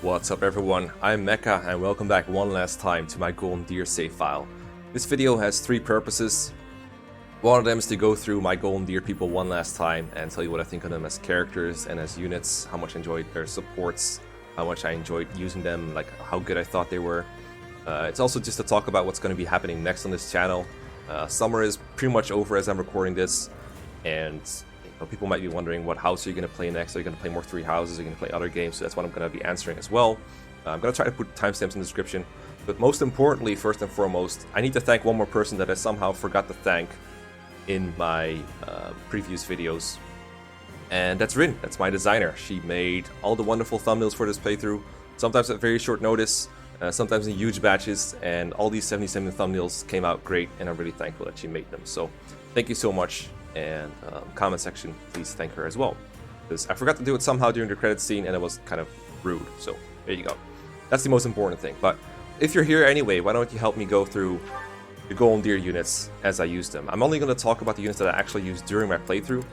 What's up everyone, I'm Mekkah and welcome back one last time to my Golden Deer save file. This video has three purposes. One of them is to go through my Golden Deer people one last time and tell you what I think of them as characters and as units, how much I enjoyed their supports, how much I enjoyed using them, like how good I thought they were. It's also just to talk about what's going to be happening next on this channel. Summer is pretty much over as I'm recording this, and people might be wondering, what house are you going to play next? Are you going to play more 3 houses? Are you going to play other games? So that's what I'm going to be answering as well. I'm going to try to put timestamps in the description. But most importantly, first and foremost, I need to thank one more person that I somehow forgot to thank in my previous videos. And that's Rin. That's my designer. She made all the wonderful thumbnails for this playthrough, sometimes at very short notice, sometimes in huge batches, and all these 77 thumbnails came out great, and I'm really thankful that she made them. So thank you so much. And comment section, please thank her as well, because I forgot to do it somehow during the credits scene and it was kind of rude. So there you go. That's the most important thing. But if you're here anyway, why don't you help me go through the Golden Deer units as I use them. I'm only going to talk about the units that I actually used during my playthrough.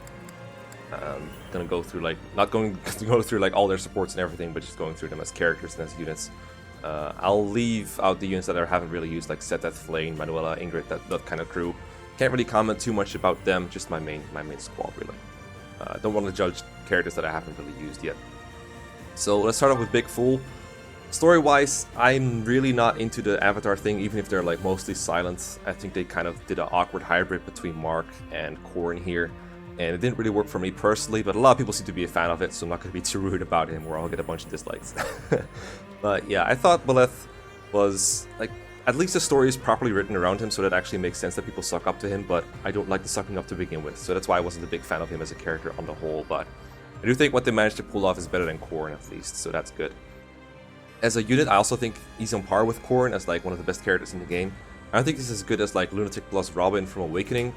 I'm going to go through, like, not going to go through like all their supports and everything, but just going through them as characters and as units. I'll leave out the units that I haven't really used, like Set That Flame, Manuela, Ingrid, that kind of crew. Can't really comment too much about them, just my main squad really. Don't want to judge characters that I haven't really used yet. So let's start off with Big Fool. Story-wise, I'm really not into the Avatar thing, even if they're like mostly silent. I think they kind of did an awkward hybrid between Mark and Corrin here, and it didn't really work for me personally, but a lot of people seem to be a fan of it, so I'm not going to be too rude about him or I'll get a bunch of dislikes. But yeah, I thought Boleth was like, at least the story is properly written around him, so that actually makes sense that people suck up to him, but I don't like the sucking up to begin with, so that's why I wasn't a big fan of him as a character on the whole, but I do think what they managed to pull off is better than Corrin at least, so that's good. As a unit, I also think he's on par with Corrin as like one of the best characters in the game. I don't think this is as good as like Lunatic plus Robin from Awakening.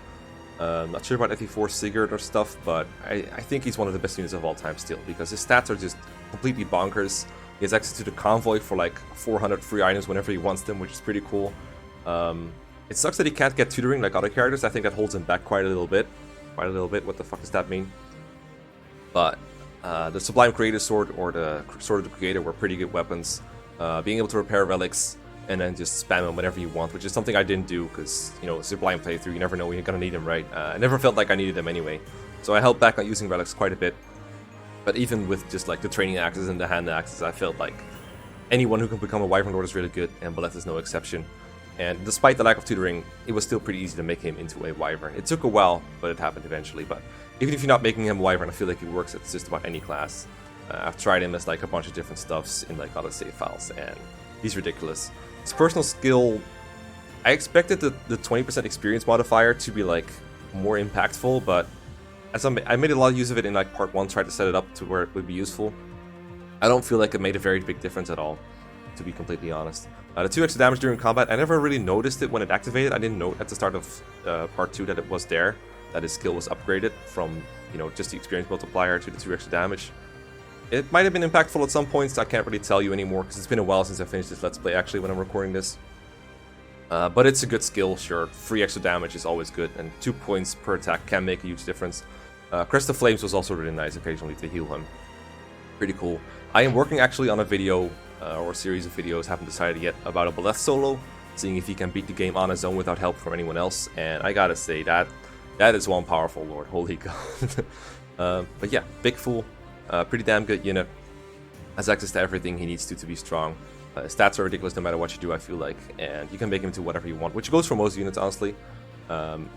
Not sure about FE4 Sigurd or stuff, but I think he's one of the best units of all time still, because his stats are just completely bonkers. He has access to the convoy for like 400 free items whenever he wants them, which is pretty cool. It sucks that he can't get tutoring like other characters. I think that holds him back quite a little bit. What the fuck does that mean? But the Sublime Creator Sword or the Sword of the Creator were pretty good weapons. Being able to repair relics and then just spam them whenever you want, which is something I didn't do because, you know, Sublime playthrough, you never know when you're gonna need them, right? I never felt like I needed them anyway. So I held back on using relics quite a bit. But even with just like the training axes and the hand axes, I felt like anyone who can become a Wyvern Lord is really good, and Boleth is no exception. And despite the lack of tutoring, it was still pretty easy to make him into a Wyvern. It took a while, but it happened eventually. But even if you're not making him a Wyvern, I feel like it works at just about any class. I've tried him as like a bunch of different stuffs in like other save files, and he's ridiculous. His personal skill, I expected the 20% experience modifier to be like more impactful, but as I made a lot of use of it in like part 1, tried to set it up to where it would be useful. I don't feel like it made a very big difference at all, to be completely honest. The 2 extra damage during combat, I never really noticed it when it activated. I didn't note at the start of part 2 that it was there, that his skill was upgraded from, you know, just the experience multiplier to the 2 extra damage. It might have been impactful at some points, I can't really tell you anymore, because it's been a while since I finished this Let's Play actually when I'm recording this. But it's a good skill, sure. 3 extra damage is always good, and 2 points per attack can make a huge difference. Crest of Flames was also really nice occasionally to heal him. Pretty cool. I am working actually on a video, or a series of videos, haven't decided yet, about a Boleth solo, seeing if he can beat the game on his own without help from anyone else, and I gotta say, that is one powerful lord, holy god. But yeah, Big Fool, pretty damn good unit, has access to everything he needs to be strong. Stats are ridiculous no matter what you do, I feel like, and you can make him into whatever you want, which goes for most units, honestly.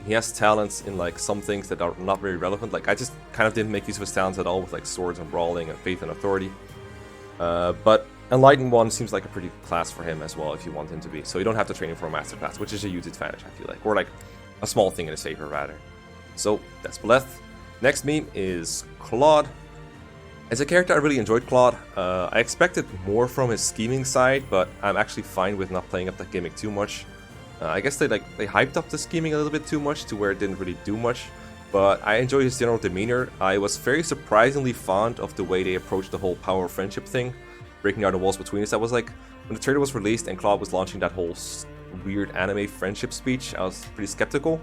He has talents in like some things that are not very relevant. Like I just kind of didn't make use of his talents at all with like swords and brawling and faith and authority. But Enlightened One seems like a pretty class for him as well if you want him to be. So you don't have to train him for a master class, which is a huge advantage, I feel like, or like a small thing in his favor rather. So that's Boleth. Next meme is Claude. As a character, I really enjoyed Claude. I expected more from his scheming side, but I'm actually fine with not playing up that gimmick too much. I guess they hyped up the scheming a little bit too much to where it didn't really do much, but I enjoy his general demeanor. I was very surprisingly fond of the way they approached the whole power of friendship thing, breaking down the walls between us. I was like, when the trailer was released and Claude was launching that whole weird anime friendship speech, I was pretty skeptical,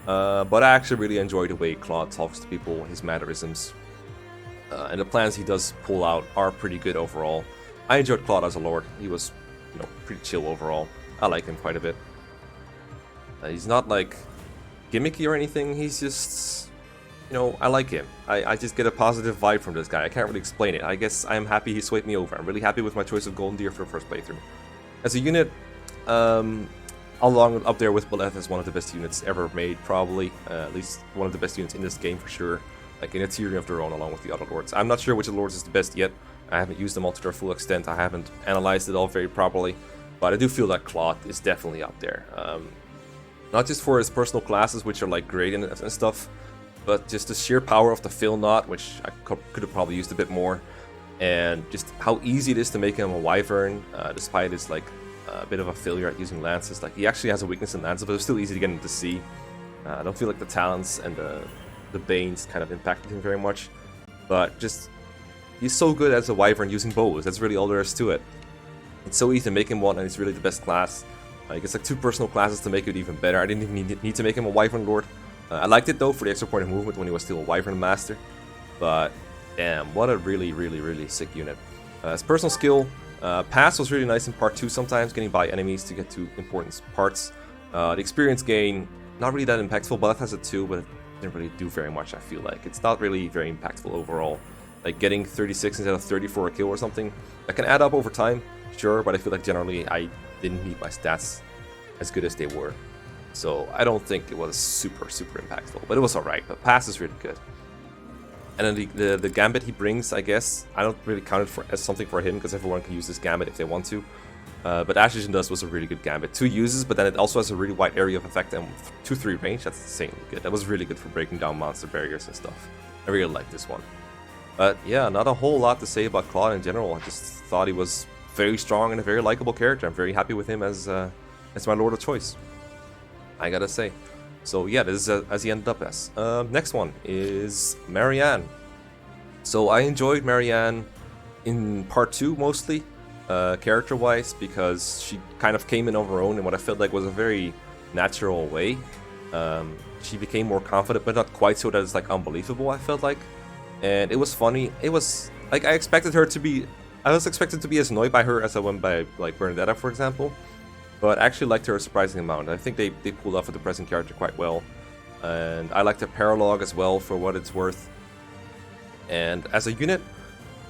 but I actually really enjoy the way Claude talks to people, his mannerisms, and the plans he does pull out are pretty good overall. I enjoyed Claude as a Lord. He was, you know, pretty chill overall. I like him quite a bit. He's not like gimmicky or anything. He's just, you know, I like him. I just get a positive vibe from this guy. I can't really explain it. I guess I'm happy he swayed me over. I'm really happy with my choice of Golden Deer for the first playthrough. As a unit, along up there with Beleth as one of the best units ever made, probably. At least one of the best units in this game for sure. Like in a tier of their own along with the other Lords. I'm not sure which of the Lords is the best yet. I haven't used them all to their full extent. I haven't analyzed it all very properly. But I do feel that Claude is definitely up there. Not just for his personal classes, which are like great and stuff, but just the sheer power of the Fill Knot, which I could have probably used a bit more. And just how easy it is to make him a Wyvern, despite his like a bit of a failure at using lances. Like he actually has a weakness in lances, but it's still easy to get him to see. I don't feel like the talents and the Banes kind of impacted him very much. But just, he's so good as a Wyvern using bows. That's really all there is to it. It's so easy to make him one, and it's really the best class. It's like 2 personal classes to make it even better. I didn't even need to make him a Wyvern Lord. I liked it though for the extra point of movement when he was still a Wyvern Master. But damn, what a really, really, really sick unit. His personal skill, Pass was really nice in part 2 sometimes, getting by enemies to get to important parts. The experience gain, not really that impactful. Beleth has it too, but it didn't really do very much, I feel like. It's not really very impactful overall. Like getting 36 instead of 30 for a kill or something. That can add up over time, sure, but I feel like generally I didn't need my stats as good as they were. So I don't think it was super, super impactful, but it was alright. But Pass is really good. And then the Gambit he brings, I guess, I don't really count it as something for him, because everyone can use this Gambit if they want to. But Ashes and Dust was a really good Gambit. 2 uses, but then it also has a really wide area of effect and 2-3 range. That's insanely good. That was really good for breaking down monster barriers and stuff. I really like this one. But yeah, not a whole lot to say about Claude in general. I just thought he was very strong and a very likable character. I'm very happy with him as my Lord of choice, I gotta say. So yeah, this is as he ended up as. Next one is Marianne. So I enjoyed Marianne in part 2 mostly, character-wise, because she kind of came in on her own in what I felt like was a very natural way. She became more confident, but not quite so that it's like unbelievable, I felt like. And it was funny. It was like I was expected to be as annoyed by her as I went by like Bernadetta, for example. But I actually liked her a surprising amount. I think they pulled off a depressing character quite well. And I liked her paralogue as well, for what it's worth. And as a unit,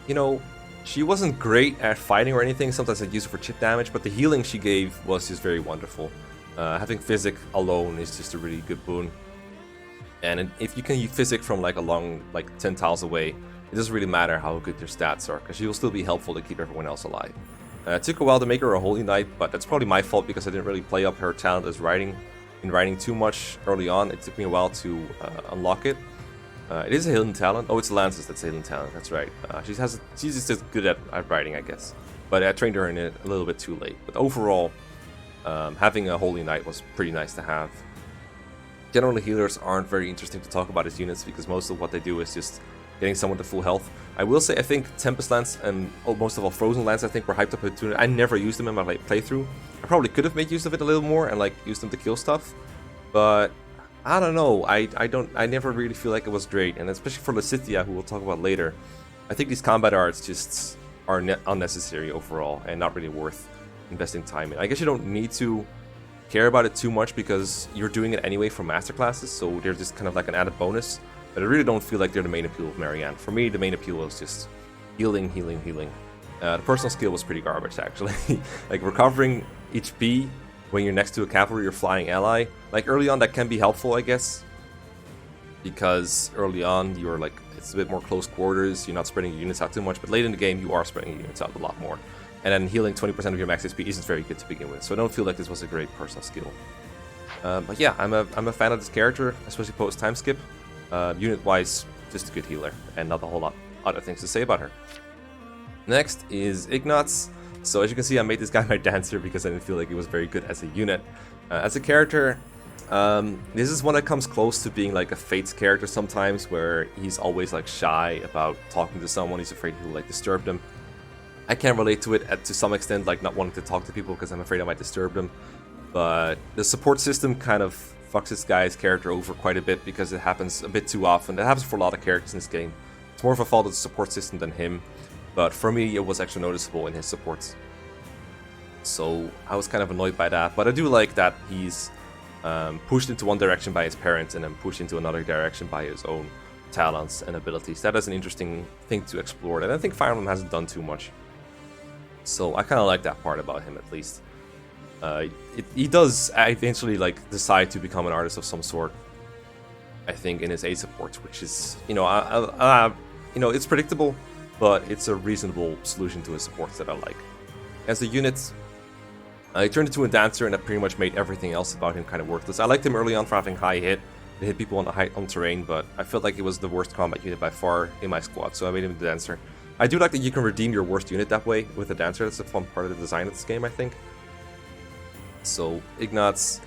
you know, she wasn't great at fighting or anything. Sometimes I'd use her for chip damage, but the healing she gave was just very wonderful. Having Physic alone is just a really good boon. And if you can use Physic from like along like 10 tiles away, it doesn't really matter how good your stats are, because she will still be helpful to keep everyone else alive. It took a while to make her a Holy Knight, but that's probably my fault because I didn't really play up her talent as writing too much early on. It took me a while to unlock it. It is a hidden talent. Oh, it's Lances that's a hidden talent. That's right. She's just as good at writing, I guess. But I trained her in it a little bit too late. But overall, having a Holy Knight was pretty nice to have. Generally, healers aren't very interesting to talk about as units because most of what they do is just getting someone to full health. I will say I think Tempest Lance and most of all Frozen Lance I think were hyped up to it. I never used them in my playthrough. I probably could have made use of it a little more and like used them to kill stuff. But I don't know. I never really feel like it was great, and especially for Lysithea, who we'll talk about later. I think these combat arts just are unnecessary overall and not really worth investing time in. I guess you don't need to care about it too much because you're doing it anyway for masterclasses, so they're just kind of like an added bonus. But I really don't feel like they're the main appeal of Marianne. For me, the main appeal was just healing, healing, healing. The personal skill was pretty garbage, actually. Like recovering HP when you're next to a cavalry or flying ally. Like early on, that can be helpful, I guess, because early on you're like it's a bit more close quarters. You're not spreading your units out too much, but late in the game you are spreading your units out a lot more. And then healing 20% of your max HP isn't very good to begin with, so I don't feel like this was a great personal skill. But yeah, I'm a fan of this character, especially post time skip. Unit-wise, just a good healer, and not a whole lot other things to say about her. Next is Ignatz. So as you can see, I made this guy my dancer because I didn't feel like he was very good as a unit. As a character, this is one that comes close to being like a Fates character sometimes, where he's always like shy about talking to someone. He's afraid he'll like disturb them. I can relate to it to some extent, like not wanting to talk to people because I'm afraid I might disturb them. But the support system kind of fucks this guy's character over quite a bit because it happens a bit too often. It happens for a lot of characters in this game. It's more of a fault of the support system than him. but for me it was actually noticeable in his supports. So I was kind of annoyed by that, but I do like that he's pushed into one direction by his parents and then pushed into another direction by his own talents and abilities. That is an interesting thing to explore, and I think Fire Emblem hasn't done too much. So I kind of like that part about him, at least. He does eventually like decide to become an artist of some sort, I think, in his aid supports, which is, you know, it's predictable, but it's a reasonable solution to his supports that I like. As a unit, he turned into a dancer, and that pretty much made everything else about him kind of worthless. I liked him early on for having high hit. They hit people on terrain, but I felt like it was the worst combat unit by far in my squad, so I made him the dancer. I do like that you can redeem your worst unit that way with a dancer. That's a fun part of the design of this game, I think. So Ignatz,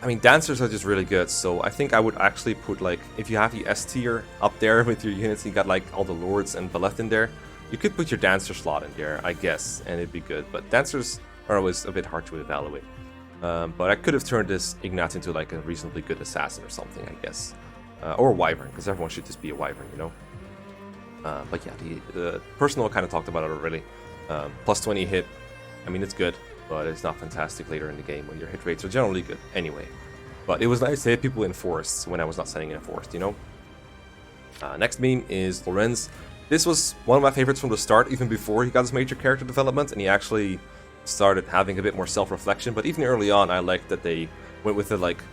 I mean, dancers are just really good, so I think I would actually put, like, if you have the S tier up there with your units, you got like all the lords and Beleth in there, you could put your dancer slot in there, I guess, and it'd be good. But dancers are always a bit hard to evaluate. But I could have turned this Ignatz into like a reasonably good assassin or something, I guess. Or a wyvern, because everyone should just be a wyvern, you know? But yeah, the personal kind of talked about it already. Plus 20 hit, I mean, it's good, but it's not fantastic later in the game when your hit rates are generally good anyway. But it was nice to hit people in forests when I was not sending in a forest, you know? Next meme is Lorenz. This was one of my favorites from the start, even before he got his major character development, and he actually started having a bit more self-reflection. But even early on, I liked that they went with it, like,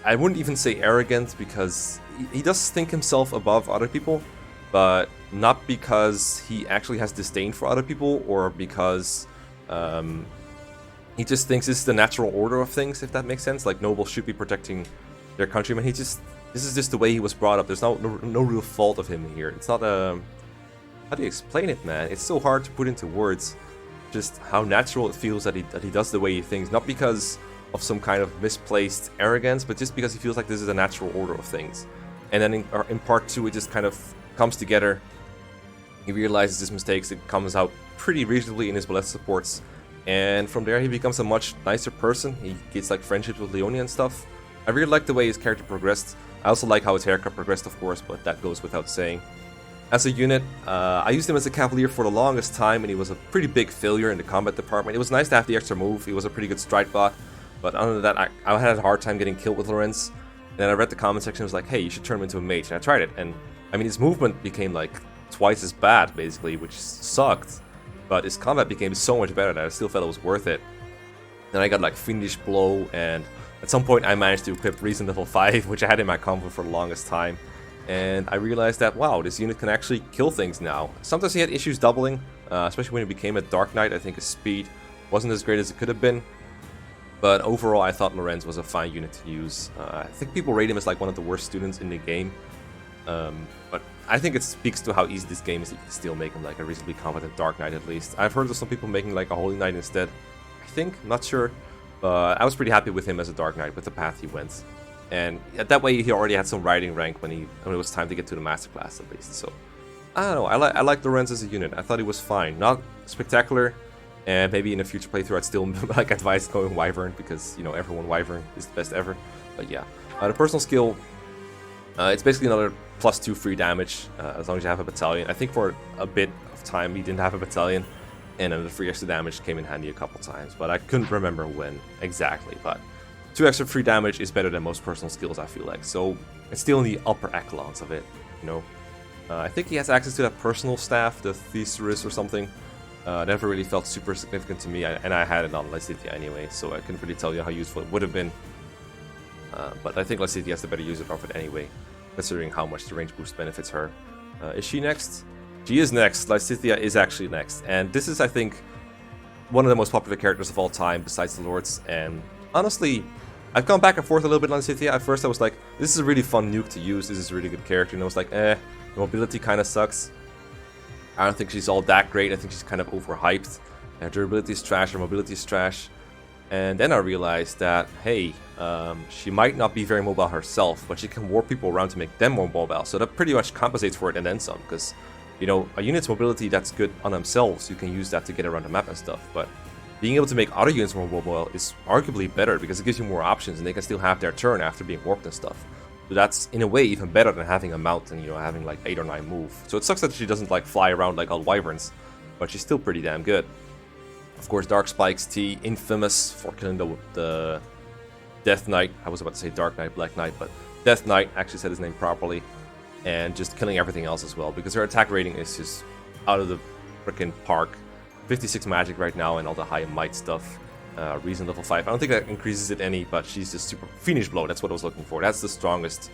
I wouldn't even say arrogant, because he does think himself above other people, but not because he actually has disdain for other people, or because he just thinks this is the natural order of things, if that makes sense. Like, nobles should be protecting their countrymen. This is just the way he was brought up. There's no real fault of him here. It's not how do you explain it, man? It's so hard to put into words. Just how natural it feels that he does the way he thinks, not because of some kind of misplaced arrogance, but just because he feels like this is a natural order of things. And then in part 2, it just kind of comes together. He realizes his mistakes. It comes out pretty reasonably in his Beleth supports, and from there he becomes a much nicer person. He gets like friendships with Leonia and stuff. I really like the way his character progressed. I also like how his haircut progressed, of course, but that goes without saying. As a unit, I used him as a Cavalier for the longest time, and he was a pretty big failure in the combat department. It was nice to have the extra move. He was a pretty good stride bot, but other than that, I had a hard time getting killed with Lorenz. And then I read the comment section, and was like, hey, you should turn him into a mage, and I tried it, and I mean, his movement became like twice as bad, basically, which sucked, but his combat became so much better that I still felt it was worth it. Then I got like Fiendish Blow, and at some point I managed to equip Reason level 5, which I had in my combo for the longest time. And I realized that, wow, this unit can actually kill things now. Sometimes he had issues doubling, especially when he became a Dark Knight. I think his speed wasn't as great as it could have been. But overall, I thought Lorenz was a fine unit to use. I think people rate him as like one of the worst students in the game. But I think it speaks to how easy this game is that you can still make him like a reasonably competent Dark Knight at least. I've heard of some people making like a Holy Knight instead. I think, not sure. But I was pretty happy with him as a Dark Knight, with the path he went. And that way he already had some riding rank when it was time to get to the Master Class at least. So, I don't know, I like Lorenz as a unit. I thought he was fine. Not spectacular, and maybe in a future playthrough I'd still like advise going Wyvern, because, you know, everyone Wyvern is the best ever. But yeah, the personal skill, it's basically another +2 free damage, as long as you have a battalion. I think for a bit of time he didn't have a battalion, and then the free extra damage came in handy a couple times, but I couldn't remember when exactly. But 2 extra free damage is better than most personal skills, I feel like, so it's still in the upper echelons of it, you know. I think he has access to that personal staff, the Thesaurus or something. Never really felt super significant to me, and I had it on Lysithea anyway, so I couldn't really tell you how useful it would have been. But I think Lysithea has the better use of it anyway, considering how much the range boost benefits her. Is she next? She is next. Lysithea is actually next, and this is, I think, one of the most popular characters of all time besides the Lords. And honestly, I've gone back and forth a little bit on Lysithea. At first I was like, this is a really fun nuke to use, this is a really good character, and I was like, the mobility kind of sucks. I don't think she's all that great. I think she's kind of overhyped. Her durability is trash, her mobility is trash. And then I realized that, hey, she might not be very mobile herself, but she can warp people around to make them more mobile. So that pretty much compensates for it and then some, because, you know, a unit's mobility that's good on themselves, you can use that to get around the map and stuff. But being able to make other units more mobile is arguably better, because it gives you more options and they can still have their turn after being warped and stuff. So that's in a way even better than having a mountain, you know, having like 8 or 9 move. So it sucks that she doesn't like fly around like all wyverns, but she's still pretty damn good. Of course, Dark Spikes T, infamous for killing the Death Knight. I was about to say Dark Knight, Black Knight, but Death Knight, actually said his name properly. And just killing everything else as well, because her attack rating is just out of the freaking park. 56 magic right now and all the high might stuff. Reason level 5. I don't think that increases it any, but she's just super... Finish Blow, that's what I was looking for. That's the strongest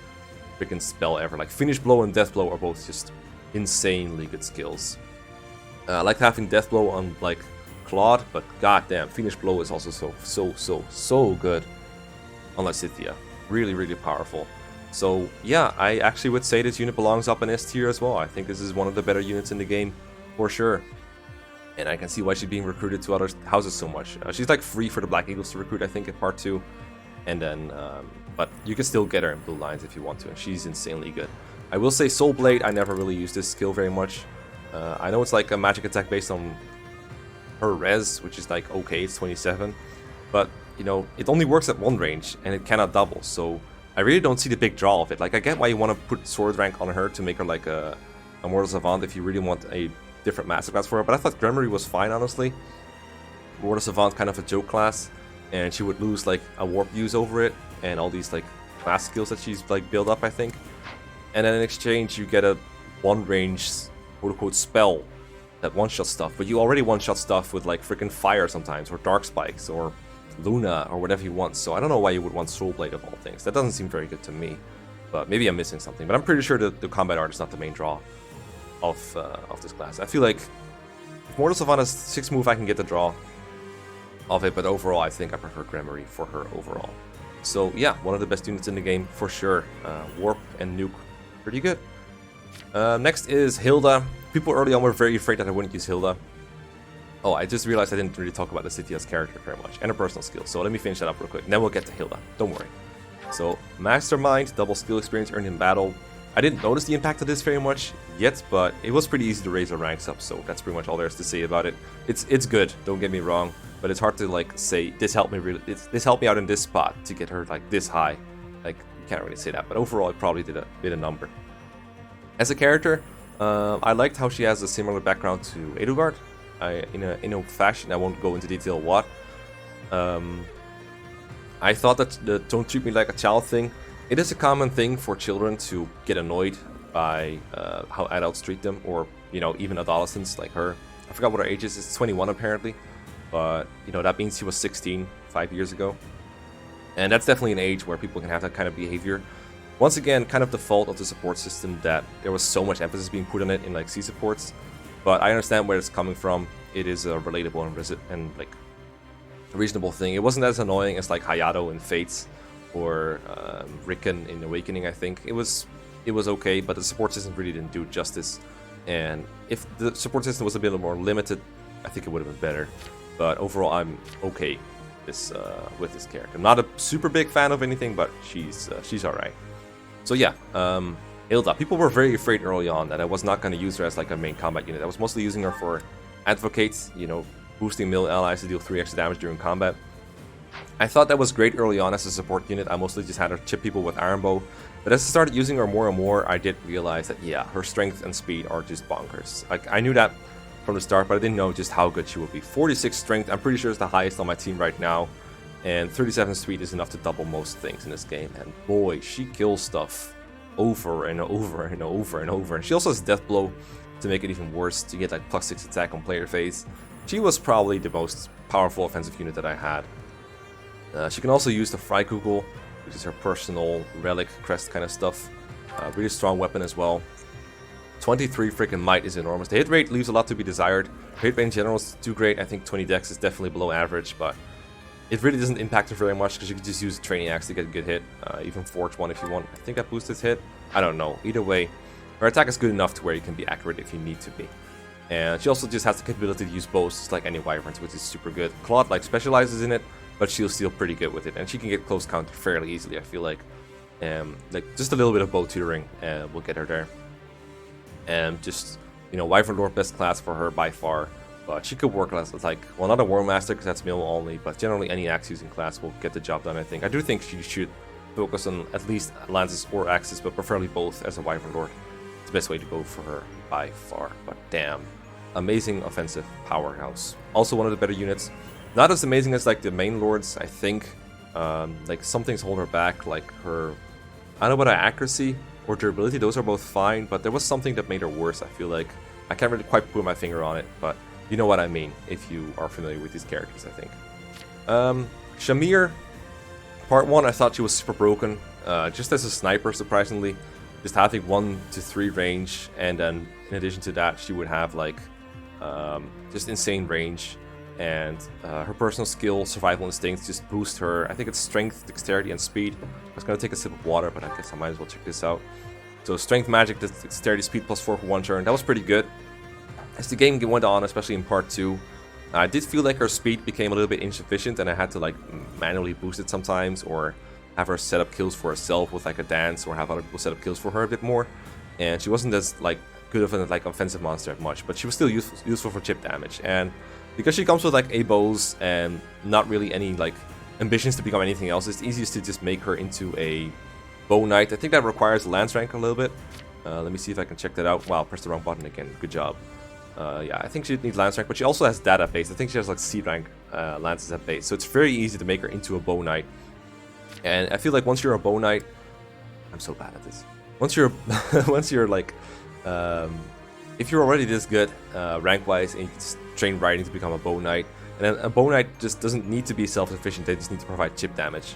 freaking spell ever. Like, Finish Blow and Death Blow are both just insanely good skills. I like having Death Blow on, like, Claude, but goddamn, Finish Blow is also so good on Lysithea. Really, really powerful. So, yeah, I actually would say this unit belongs up in S tier as well. I think this is one of the better units in the game, for sure. And I can see why she's being recruited to other houses so much. She's like free for the Black Eagles to recruit, I think, in part 2. And then, but you can still get her in Blue Lines if you want to, and she's insanely good. I will say Soul Blade, I never really used this skill very much. I know it's like a magic attack based on her res, which is like, okay, it's 27. But, you know, it only works at 1 range, and it cannot double, so I really don't see the big draw of it. Like, I get why you want to put Sword Rank on her to make her like a Mortal Savant if you really want a different masterclass for her, but I thought Gremory was fine, honestly. Mortal Savant, kind of a joke class, and she would lose like a warp use over it, and all these like class skills that she's like built up, I think. And then in exchange, you get a 1 range, quote unquote, spell that one-shot stuff, but you already one-shot stuff with like freaking fire sometimes, or Dark Spikes, or Luna, or whatever you want. So I don't know why you would want Soul Blade of all things. That doesn't seem very good to me, but maybe I'm missing something. But I'm pretty sure the combat art is not the main draw of this class. I feel like if Mortal Savant has 6 move, I can get the draw of it, but overall I think I prefer Gremory for her overall. So yeah, one of the best units in the game for sure. Warp and Nuke, pretty good. Next is Hilda. People early on were very afraid that I wouldn't use Hilda. Oh, I just realized I didn't really talk about the Lysithia's character very much, and her personal skills, so let me finish that up real quick, and then we'll get to Hilda, don't worry. So, Mastermind, double skill experience earned in battle. I didn't notice the impact of this very much yet, but it was pretty easy to raise her ranks up, so that's pretty much all there is to say about it. It's good, don't get me wrong, but it's hard to like say this helped me really. This helped me out in this spot to get her like this high. Like, you can't really say that, but overall it probably did a number. As a character, I liked how she has a similar background to Edelgard. In a fashion, I won't go into detail what. I thought that the "don't treat me like a child" thing, it is a common thing for children to get annoyed by how adults treat them, or, you know, even adolescents like her. I forgot what her age is. It's 21 apparently, but, you know, that means she was 16 5 years ago. And that's definitely an age where people can have that kind of behavior. Once again, kind of the fault of the support system that there was so much emphasis being put on it in like C supports. But I understand where it's coming from. It is a relatable and like a reasonable thing. It wasn't as annoying as like Hayato in Fates or Riken in Awakening, I think. It was okay, but the support system really didn't do justice. And if the support system was a bit more limited, I think it would have been better. But overall, I'm okay with this character. I'm not a super big fan of anything, but she's alright. So yeah, Hilda. People were very afraid early on that I was not going to use her as like a main combat unit. I was mostly using her for advocates, you know, boosting mill allies to deal 3 extra damage during combat. I thought that was great early on as a support unit. I mostly just had her chip people with Iron Bow. But as I started using her more and more, I did realize that, yeah, her strength and speed are just bonkers. Like, I knew that from the start, but I didn't know just how good she would be. 46 strength, I'm pretty sure it's the highest on my team right now. And 37 speed is enough to double most things in this game. And boy, she kills stuff over and over and over and over. And she also has Death Blow to make it even worse, to get like +6 attack on player phase. She was probably the most powerful offensive unit that I had. She can also use the Freikugel, which is her personal relic crest kind of stuff. Really strong weapon as well. 23 freaking might is enormous. The hit rate leaves a lot to be desired. Her hit rate in general is too great. I think 20 dex is definitely below average, but it really doesn't impact her very much because you can just use Training Axe to get a good hit. Even Forge 1 if you want. I think that boosts hit. I don't know. Either way, her attack is good enough to where you can be accurate if you need to be. And she also just has the capability to use bows just like any Wyverns, which is super good. Claude like specializes in it, but she'll still pretty good with it. And she can get close counter fairly easily, I feel like. Just a little bit of bow tutoring and we'll get her there. And just, you know, Wyvern Lord best class for her by far. But she could work as like, well, not a War Master because that's mill only, but generally any axe using class will get the job done, I think. I do think she should focus on at least lances or axes, but preferably both as a Wyvern Lord. It's the best way to go for her by far. But damn, amazing offensive powerhouse. Also one of the better units. Not as amazing as like the main lords, I think. Like some things hold her back, like her, I don't know about her accuracy or durability. Those are both fine, but there was something that made her worse. I feel like I can't really quite put my finger on it, but you know what I mean if you are familiar with these characters, I think. Shamir, part 1, I thought she was super broken. Just as a sniper, surprisingly, just having 1 to 3 range, and then in addition to that, she would have like just insane range. And her personal skill, survival instincts, just boost her. I think it's strength, dexterity, and speed. I was gonna take a sip of water, but I guess I might as well check this out. So strength, magic, dexterity, speed +4 for 1 turn. That was pretty good. As the game went on, especially in part 2, I did feel like her speed became a little bit insufficient, and I had to like manually boost it sometimes, or have her set up kills for herself with like a dance, or have other people set up kills for her a bit more. And she wasn't as like good of an like offensive monster as much, but she was still useful for chip damage. And because she comes with like A bows and not really any like ambitions to become anything else, it's easiest to just make her into a bow knight. I think that requires lance rank a little bit. Let me see if I can check that out. Wow, pressed the wrong button again. Good job. Yeah, I think she needs lance rank, but she also has that at base. I think she has like C rank lances at base, so it's very easy to make her into a bow knight. And I feel like once you're a bow knight, I'm so bad at this. Once you're, once you're like, if you're already this good rank wise, and you just train riding to become a bow knight, and then a bow knight just doesn't need to be self-sufficient. They just need to provide chip damage,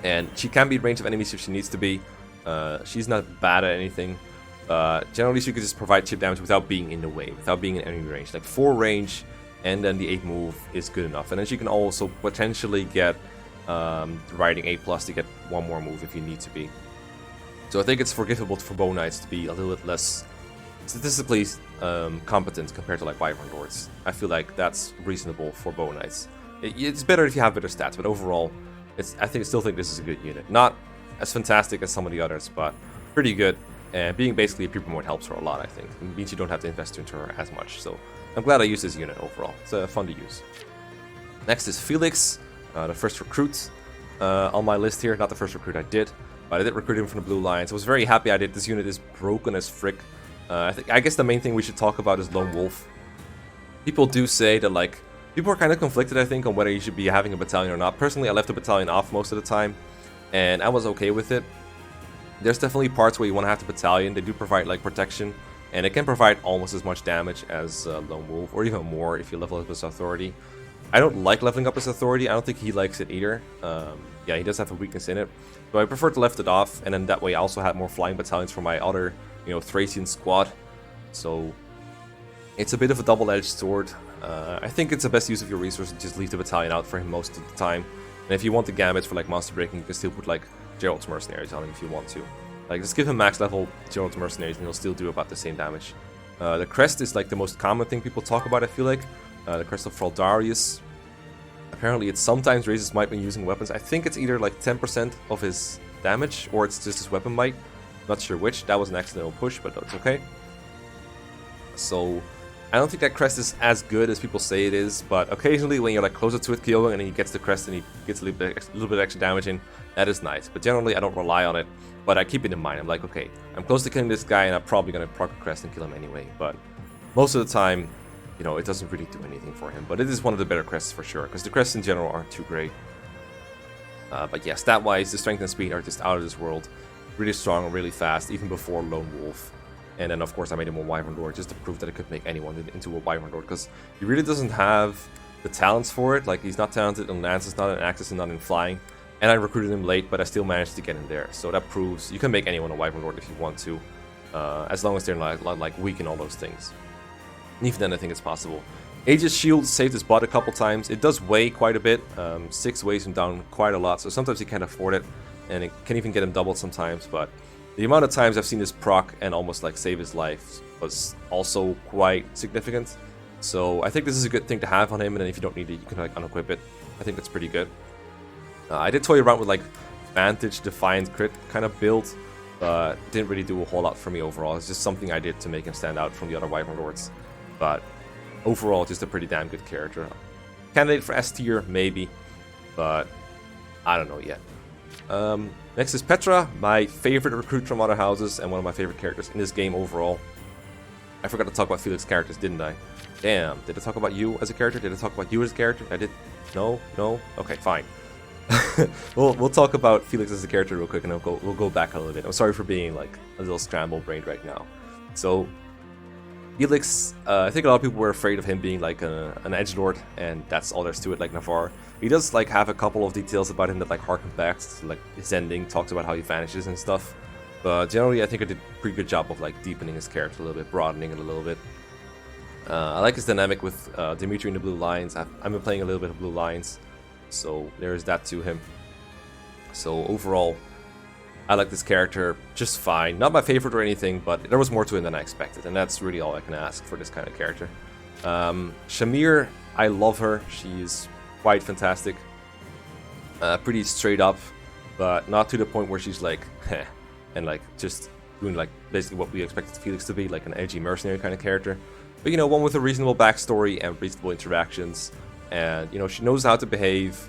and she can be in range of enemies if she needs to be. She's not bad at anything. Generally, she could just provide chip damage without being in the way, without being in enemy range. Like 4 range, and then the 8 move is good enough. And then she can also potentially get riding 8+ to get 1 more move if you need to be. So I think it's forgivable for bow knights to be a little bit less statistically competent compared to like Wyvern Lords. I feel like that's reasonable for bow knights. It's better if you have better stats, but overall, I still think this is a good unit. Not as fantastic as some of the others, but pretty good. And being basically a pre promote helps her a lot, I think. It means you don't have to invest into her as much. So I'm glad I used this unit overall. It's fun to use. Next is Felix, the first recruit on my list here. Not the first recruit I did, but I did recruit him from the Blue Lions. I was very happy I did. This unit is broken as frick. I guess the main thing we should talk about is Lone Wolf. People do say that, like, people are kind of conflicted, I think, on whether you should be having a battalion or not. Personally, I left the battalion off most of the time, and I was okay with it. There's definitely parts where you want to have the battalion. They do provide like protection, and it can provide almost as much damage as Lone Wolf, or even more if you level up his authority. I don't like leveling up his authority. I don't think he likes it either. Yeah, he does have a weakness in it, so I prefer to left it off, and then that way I also have more flying battalions for my other, Thracian squad. So it's a bit of a double-edged sword. I think it's the best use of your resources to just leave the battalion out for him most of the time. And if you want the gambits for like monster breaking, you can still put like Gerald's Mercenaries on him if you want to. Like, just give him max level Gerald's Mercenaries and he'll still do about the same damage. The crest is like the most common thing people talk about, I feel like. The crest of Fraldarius. Apparently it sometimes raises might when using weapons. I think it's either like 10% of his damage, or it's just his weapon might. Not sure which. That was an accidental push, but that's okay. So I don't think that crest is as good as people say it is, but occasionally when you're like closer to it, Kyogo, and then he gets the crest and he gets a little bit extra damage in, that is nice. But generally I don't rely on it, but I keep it in mind. I'm like, okay, I'm close to killing this guy and I'm probably going to proc a crest and kill him anyway. But most of the time, it doesn't really do anything for him. But it is one of the better crests for sure, because the crests in general aren't too great. But yeah, stat-wise, the strength and speed are just out of this world. Really strong and really fast, even before Lone Wolf. And then, of course, I made him a Wyvern Lord just to prove that I could make anyone into a Wyvern Lord, because he really doesn't have the talents for it. Like, he's not talented in lances, not in axes, and not in flying. And I recruited him late, but I still managed to get him there. So that proves you can make anyone a Wyvern Lord if you want to, as long as they're like weak in all those things. And even then, I think it's possible. Aegis Shield saved his butt a couple times. It does weigh quite a bit. 6 weighs him down quite a lot, so sometimes he can't afford it, and it can even get him doubled sometimes, but the amount of times I've seen this proc and almost like save his life was also quite significant. So I think this is a good thing to have on him, and then if you don't need it, you can like unequip it. I think that's pretty good. I did toy around with like Vantage, Defiant, Crit kind of build, but didn't really do a whole lot for me overall. It's just something I did to make him stand out from the other Wyvern Lords. But overall, just a pretty damn good character. Candidate for S tier, maybe, but I don't know yet. Next is Petra, my favorite recruit from other houses and one of my favorite characters in this game overall. I forgot to talk about Felix's characters, didn't I? Damn, did I talk about you as a character? Did I talk about you as a character? I did. No? No? Okay, fine. we'll talk about Felix as a character real quick, and we'll go back a little bit. I'm sorry for being like a little scramble-brained right now. So Felix, I think a lot of people were afraid of him being like an edgelord, and that's all there's to it, like Navarre. He does like have a couple of details about him that like harken back to like his ending, talks about how he vanishes and stuff. But generally, I think I did a pretty good job of like deepening his character a little bit, broadening it a little bit. I like his dynamic with Dimitri in the Blue Lions. I've been playing a little bit of Blue Lions, so there's that to him. So overall, I like this character just fine. Not my favorite or anything, but there was more to him than I expected, and that's really all I can ask for this kind of character. Shamir, I love her. She's quite fantastic. Pretty straight up, but not to the point where she's like, heh, and like just doing like basically what we expected Felix to be, like an edgy mercenary kind of character. But you know, one with a reasonable backstory and reasonable interactions, and you know, she knows how to behave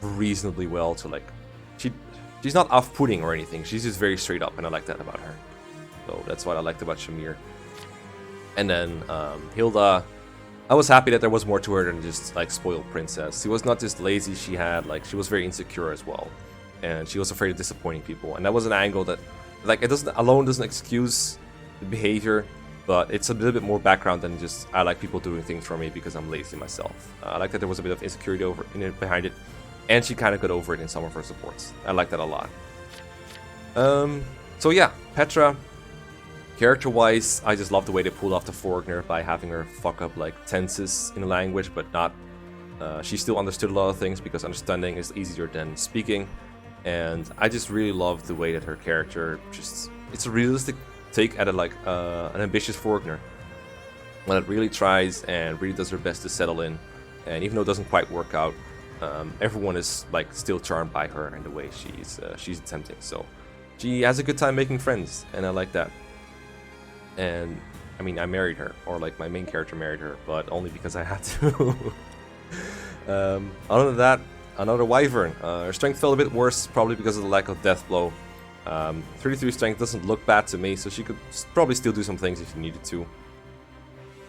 reasonably well to like, she's not off-putting or anything. She's just very straight up, and I like that about her. So that's what I liked about Shamir. And then Hilda, I was happy that there was more to her than just like spoiled princess. She was not just lazy, she was very insecure as well. And she was afraid of disappointing people. And that was an angle that, like, it doesn't excuse the behavior, but it's a little bit more background than just, I like people doing things for me because I'm lazy myself. I like that there was a bit of insecurity behind it. And she kind of got over it in some of her supports. I like that a lot. So yeah, Petra, character-wise, I just love the way they pulled off the Forgner by having her fuck up like tenses in a language, but not. She still understood a lot of things because understanding is easier than speaking. And I just really love the way that her character it's a realistic take at an ambitious Forgner. When it really tries and really does her best to settle in. And even though it doesn't quite work out, everyone is like still charmed by her and the way she's attempting. So she has a good time making friends, and I like that. And I mean, I married her, or like my main character married her, but only because I had to. Other than that, another Wyvern. Her strength felt a bit worse, probably because of the lack of death blow. 33 strength doesn't look bad to me, so she could probably still do some things if she needed to.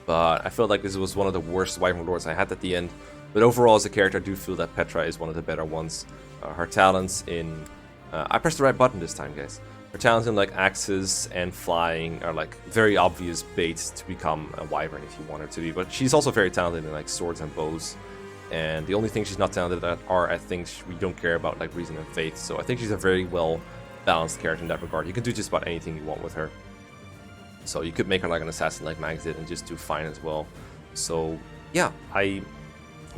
But I felt like this was one of the worst Wyvern Lords I had at the end. But overall, as a character, I do feel that Petra is one of the better ones. Her talents in... I pressed the right button this time, guys. Her talents in like axes and flying are like very obvious baits to become a Wyvern if you want her to be. But she's also very talented in like swords and bows. And the only thing she's not talented at are things we don't care about, like reason and faith. So I think she's a very well balanced character in that regard. You can do just about anything you want with her. So you could make her like an assassin like Mags did and just do fine as well. So yeah,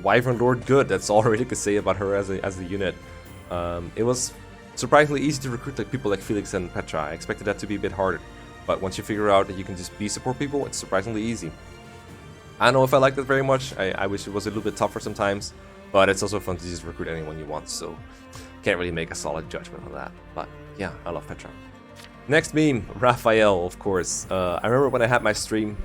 Wyvern Lord good. That's all I really could say about her as a unit. It was surprisingly easy to recruit like people like Felix and Petra. I expected that to be a bit harder. But once you figure out that you can just be support people, it's surprisingly easy. I don't know if I like that very much. I wish it was a little bit tougher sometimes, but it's also fun to just recruit anyone you want, so can't really make a solid judgment on that. But yeah, I love Petra. Next meme, Raphael, of course. I remember when I had my stream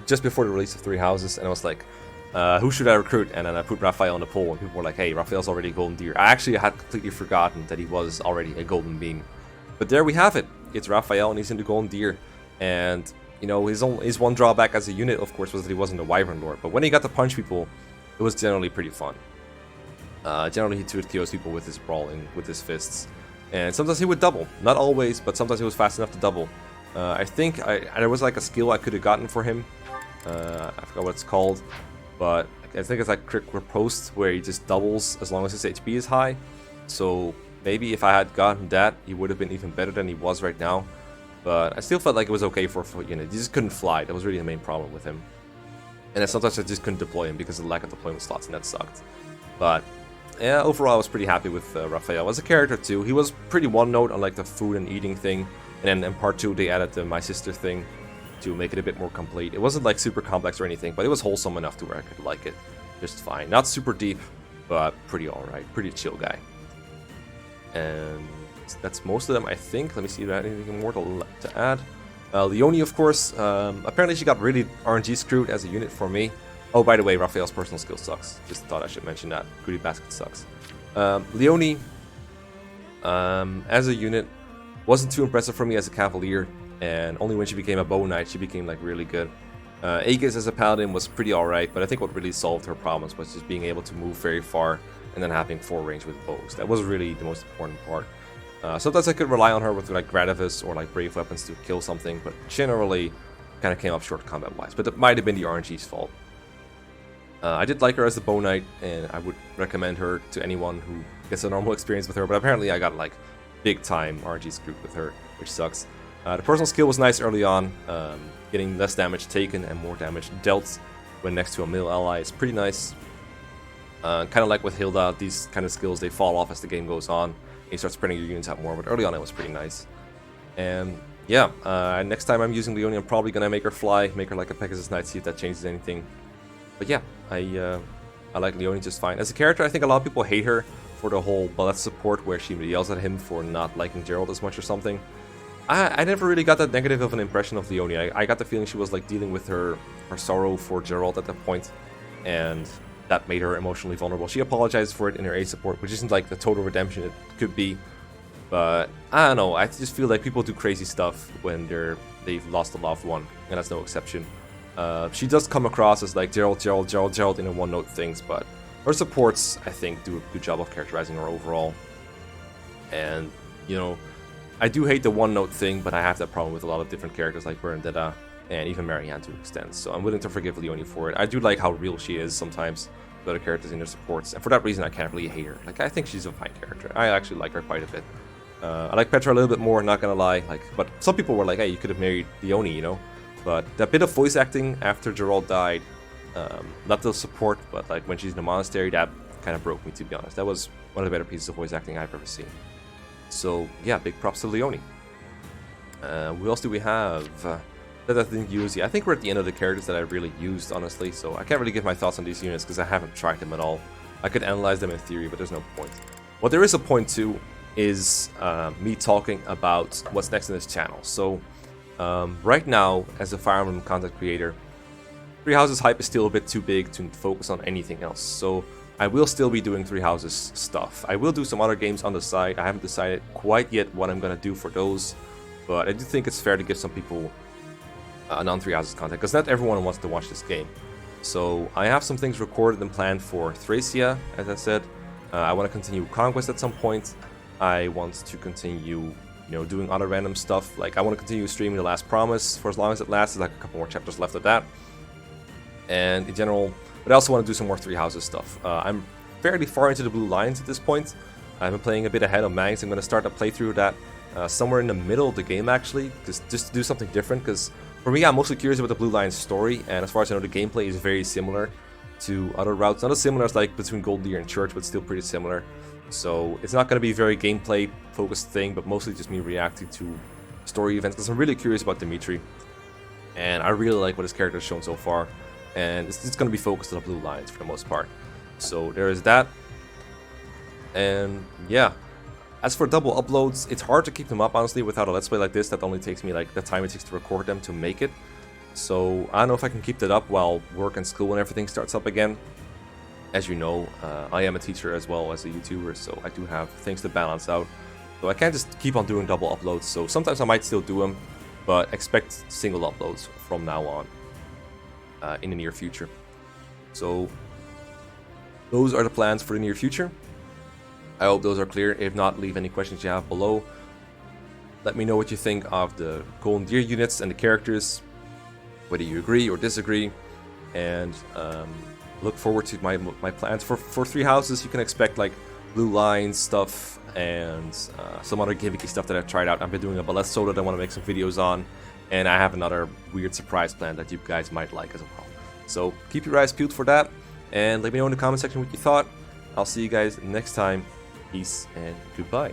just before the release of Three Houses, and I was like, who should I recruit? And then I put Raphael on the poll, and people were like, hey, Raphael's already a golden deer. I actually had completely forgotten that he was already a golden beam. But there we have it. It's Raphael, and he's in the golden deer. And you know, his one drawback as a unit, of course, was that he wasn't a Wyvern Lord. But when he got to punch people, it was generally pretty fun. Generally, he 2-hit KOs people with his brawling, with his fists. And sometimes he would double. Not always, but sometimes he was fast enough to double. I think there was like a skill I could have gotten for him. I forgot what it's called. But I think it's like Quick Riposte, where he just doubles as long as his HP is high. So maybe if I had gotten that, he would have been even better than he was right now. But I still felt like it was okay for you know, he just couldn't fly. That was really the main problem with him. And then sometimes I just couldn't deploy him because of the lack of deployment slots, and that sucked. But yeah, overall I was pretty happy with Raphael as a character too. He was pretty one-note on like the food and eating thing. And then in part 2 they added the My Sister thing to make it a bit more complete. It wasn't like super complex or anything, but it was wholesome enough to where I could like it just fine. Not super deep, but pretty alright. Pretty chill guy. And that's most of them, I think. Let me see if I have anything more to add. Leonie, of course. Apparently she got really RNG screwed as a unit for me. Oh, by the way, Raphael's personal skill sucks. Just thought I should mention that. Goodie Basket sucks. Leonie, as a unit, wasn't too impressive for me as a Cavalier, and only when she became a Bow Knight she became like really good. Aegis as a Paladin was pretty alright, but I think what really solved her problems was just being able to move very far and then having 4 range with bows. That was really the most important part. Sometimes I could rely on her with like Gradivis or like Brave Weapons to kill something, but generally kind of came up short combat-wise. But that might have been the RNG's fault. I did like her as a Bow Knight, and I would recommend her to anyone who gets a normal experience with her, but apparently I got like big time RNG screwed with her, which sucks. The personal skill was nice early on, getting less damage taken and more damage dealt when next to a male ally is pretty nice. Kind of like with Hilda, these kind of skills, they fall off as the game goes on. You start spreading your units out more, but early on it was pretty nice. And yeah, next time I'm using Leonie, I'm probably going to make her fly, make her like a Pegasus Knight, see if that changes anything. But yeah, I like Leonie just fine. As a character, I think a lot of people hate her for the whole bullet support where she yells at him for not liking Gerald as much or something. I never really got that negative of an impression of Leonie. I got the feeling she was like dealing with her sorrow for Gerald at that point, and that made her emotionally vulnerable. She apologized for it in her A support, which isn't like the total redemption it could be. But I don't know, I just feel like people do crazy stuff when they've lost a loved one, and that's no exception. She does come across as like Gerald in a one-note things, but her supports, I think, do a good job of characterizing her overall. And, you know, I do hate the one-note thing, but I have that problem with a lot of different characters like Berendetta and even Marianne to an extent, so I'm willing to forgive Leonie for it. I do like how real she is sometimes with other characters in their supports, and for that reason I can't really hate her. Like, I think she's a fine character. I actually like her quite a bit. I like Petra a little bit more, not gonna lie, like, but some people were like, hey, you could have married Leonie, you know? But that bit of voice acting after Gerald died, not the support, but like when she's in the monastery, that kind of broke me, to be honest. That was one of the better pieces of voice acting I've ever seen. So yeah, big props to Leonie. Who else do we have that I didn't use yet? I think we're at the end of the characters that I really used, honestly, so I can't really give my thoughts on these units because I haven't tried them at all. I could analyze them in theory, but there's no point. What there is a point to is me talking about what's next in this channel. So right now, as a Fire Emblem content creator, Three Houses hype is still a bit too big to focus on anything else. So I will still be doing Three Houses stuff. I will do some other games on the side. I haven't decided quite yet what I'm going to do for those, but I do think it's fair to give some people non-Three Houses content, because not everyone wants to watch this game. So I have some things recorded and planned for Thracia, as I said. I want to continue Conquest at some point. I want to continue, you know, doing other random stuff. Like, I want to continue streaming The Last Promise for as long as it lasts. There's like a couple more chapters left of that. And in general, but I also want to do some more Three Houses stuff. I'm fairly far into the Blue Lions at this point. I've been playing a bit ahead of Mags. I'm going to start a playthrough of that somewhere in the middle of the game, actually, just to do something different. Because for me, I'm mostly curious about the Blue Lions story, and as far as I know, the gameplay is very similar to other routes. Not as similar as like between Golden Deer and Church, but still pretty similar. So it's not going to be a very gameplay-focused thing, but mostly just me reacting to story events, because I'm really curious about Dimitri, and I really like what his character has shown so far. And it's going to be focused on the Blue Lions for the most part. So there is that. And yeah, as for double uploads, it's hard to keep them up, honestly, without a Let's Play like this that only takes me like the time it takes to record them to make it. So I don't know if I can keep that up while work and school and everything starts up again. As you know, I am a teacher as well as a YouTuber, so I do have things to balance out. So I can't just keep on doing double uploads, so sometimes I might still do them, but expect single uploads from now on. In the near future. So those are the plans for the near future. I hope those are clear. If not, leave any questions you have below. Let me know what you think of the Golden Deer units and the characters, whether you agree or disagree, and look forward to my plans for Three Houses. You can expect like Blue Lines stuff and some other gimmicky stuff that I've tried out. I've been doing a Ballest Soda that I want to make some videos on. And I have another weird surprise plan that you guys might like as well. So keep your eyes peeled for that, and let me know in the comment section what you thought. I'll see you guys next time. Peace and goodbye.